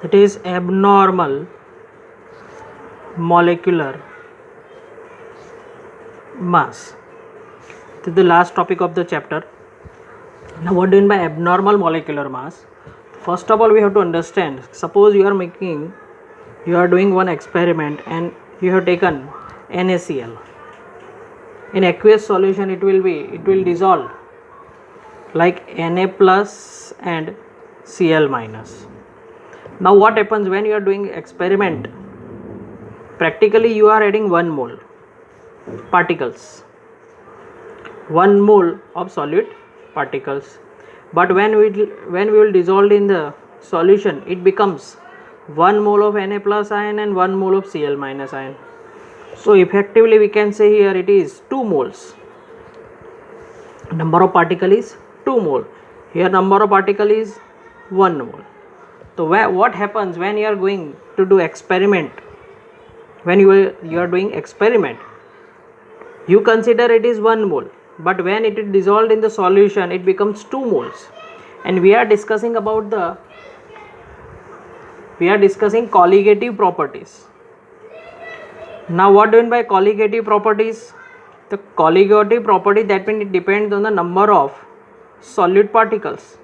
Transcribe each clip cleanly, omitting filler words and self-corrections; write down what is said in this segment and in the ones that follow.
It is abnormal molecular mass. This is the last topic of the chapter. Now, what do you mean by abnormal molecular mass? First of all, we have to understand. Suppose you are doing one experiment and you have taken NaCl. In aqueous solution, it will dissolve like Na plus and Cl minus. Now, what happens when you are doing experiment? Practically, you are adding 1 mole particles, 1 mole of solid particles, but when we will dissolve in the solution, it becomes 1 mole of Na plus ion and 1 mole of Cl minus ion. So effectively we can say here it is 2 moles. Number of particle is 2 mole. Here number of particle is 1 mole. So what happens when you are going to do experiment? When you are doing experiment, you consider it is 1 mole, but when it is dissolved in the solution, it becomes 2 moles. And we are discussing colligative properties. Now, what do you mean by colligative properties? The colligative property, that means it depends on the number of solute particles.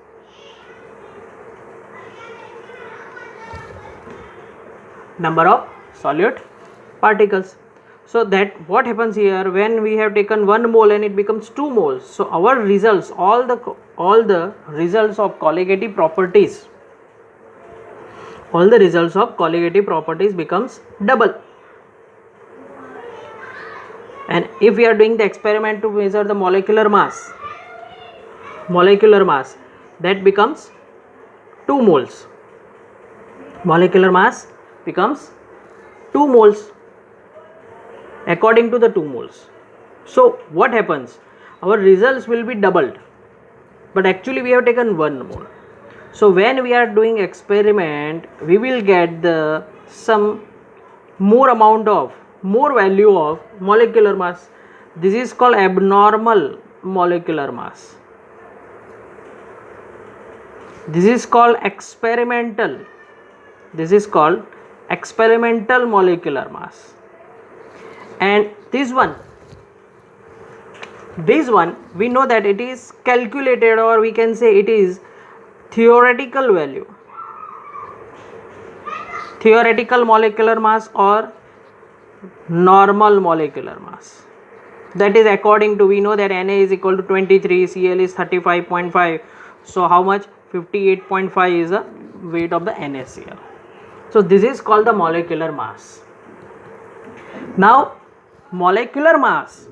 Number of solute particles. So that what happens here, when we have taken 1 mole and it becomes 2 moles. So our results, all the results of colligative properties, becomes double. And if we are doing the experiment to measure the molecular mass, that becomes 2 moles. Molecular mass becomes 2 moles according to the 2 moles. So what happens? Our results will be doubled, but actually we have taken 1 mole. So when we are doing experiment, we will get some more value of molecular mass. This is called abnormal molecular mass. This is called experimental molecular mass. And this one we know that it is calculated, or we can say it is theoretical value, theoretical molecular mass or normal molecular mass. That is according to, we know that Na is equal to 23, Cl is 35.5. So how much? 58.5 is the weight of the NaCl. So this is called the molecular mass. Now molecular mass.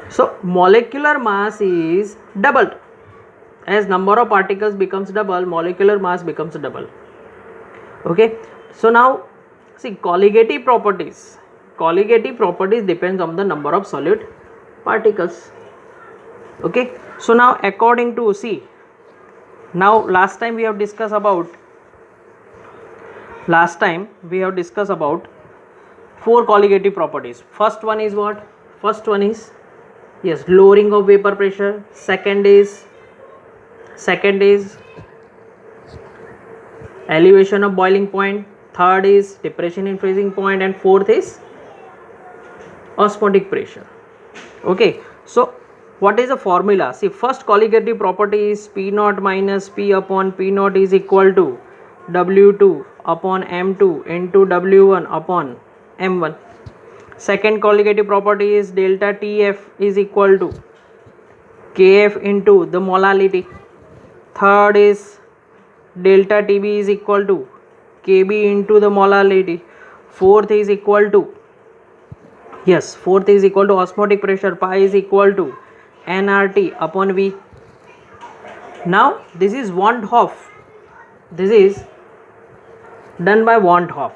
So molecular mass is doubled. As number of particles becomes double, molecular mass becomes double. Okay. So now see, colligative properties depends on the number of solute particles. Okay. So now according to, see, now last time we have discussed about 4 colligative properties. First one is what? First one is, yes, lowering of vapor pressure. Second is elevation of boiling point. Third is depression in freezing point, and fourth is osmotic pressure. Okay. So what is the formula? See, first colligative property is P naught minus P upon P naught is equal to W2 upon M2 into W1 upon M1. Second colligative property is delta TF is equal to KF into the molality. Third is delta TB is equal to KB into the molality. Fourth is equal to osmotic pressure. Pi is equal to nRT upon V. Now this is Van 't Hoff. This is done by Van 't Hoff,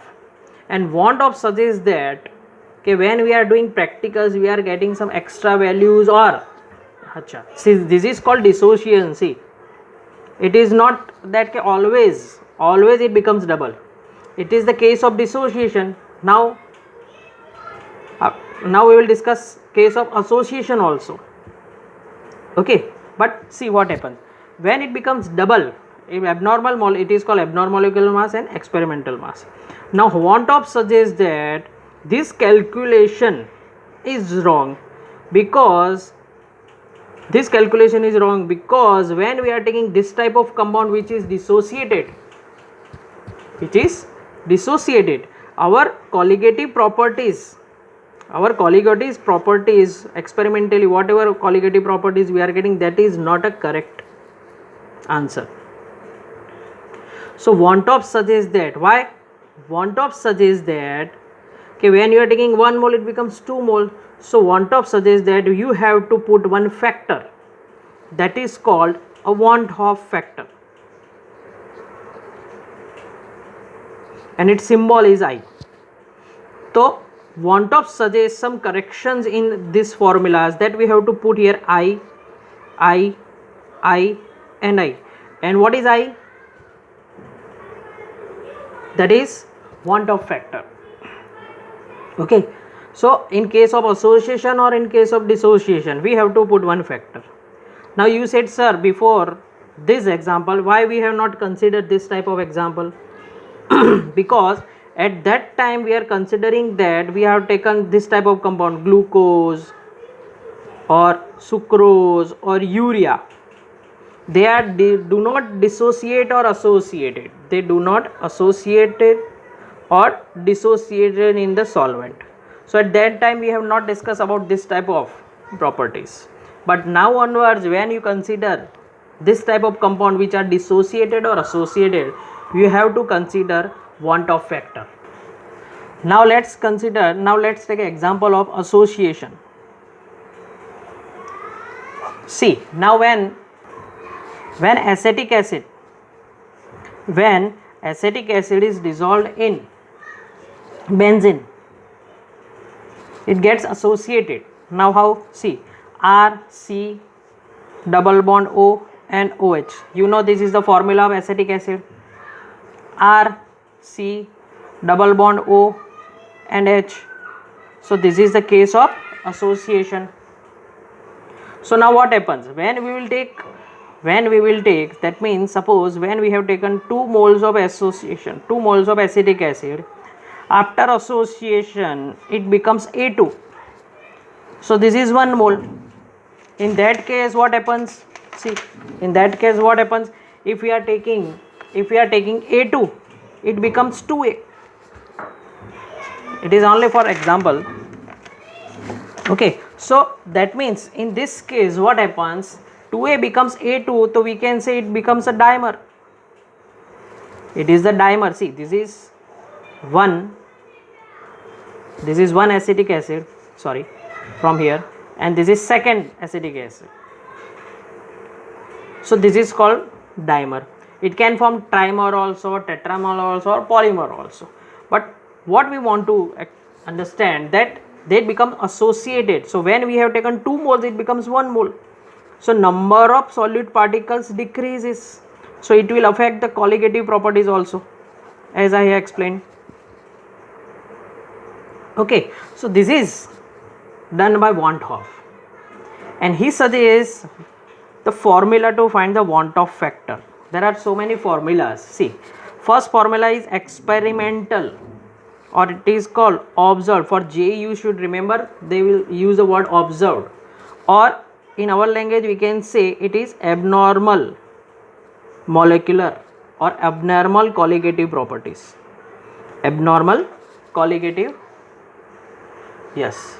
and Van 't Hoff suggests that when we are doing practicals, we are getting some extra values, or see, this is called dissociation. See, it is not that always it becomes double. It is the case of dissociation. Now we will discuss case of association also. Okay, but see what happens when it becomes double. If abnormal it is called abnormal molecular mass and experimental mass. Now Van 't Hoff suggests that this calculation is wrong because when we are taking this type of compound which is dissociated, our colligative properties experimentally, whatever colligative properties we are getting, that is not a correct answer. So Van 't Hoff suggests that, why? Van 't Hoff suggests that okay, when you are taking 1 mole it becomes 2 mole. So Van 't Hoff suggests that you have to put one factor, that is called a Van 't Hoff factor, and its symbol is I. So Van 't Hoff suggests some corrections in this formulas, that we have to put here I and I. And what is I? That is Van 't Hoff factor. Okay, so in case of association or in case of dissociation, we have to put one factor. Now you said, sir, before this example, why we have not considered this type of example? Because at that time we are considering that we have taken this type of compound, glucose or sucrose or urea. They do not dissociate or associated. They do not associated or dissociated in the solvent. So at that time we have not discussed about this type of properties. But now onwards, when you consider this type of compound which are dissociated or associated, you have to consider Van 't Hoff factor. Now let's take an example of association. See, now when acetic acid is dissolved in benzene, it gets associated. Now how? See, R, C, double bond O and OH. You know this is the formula of acetic acid. R, C, double bond O and H. So this is the case of association. So now what happens? When we will take, that means suppose when we have taken 2 moles of association, 2 moles of acetic acid, after association it becomes A2. So this is 1 mole. In that case what happens? See, in that case what happens? If we are taking A2, it becomes 2A. It is only for example. Okay, so that means in this case what happens? 2A becomes A2, so we can say it becomes a dimer. It is the dimer. See, this is one acetic acid, sorry, from here, and this is second acetic acid. So this is called dimer. It can form trimer also, tetramer also, or polymer also. But what we want to understand, that they become associated. So when we have taken 2 moles, it becomes 1 mole. So number of solute particles decreases. So it will affect the colligative properties also, as I have explained. Okay, so this is done by Van 't Hoff, and he suggests the formula to find the Van 't Hoff factor. There are so many formulas. See, first formula is experimental, or it is called observed. For J you should remember, they will use the word observed, or in our language we can say it is abnormal molecular or abnormal colligative properties. Abnormal colligative, yes,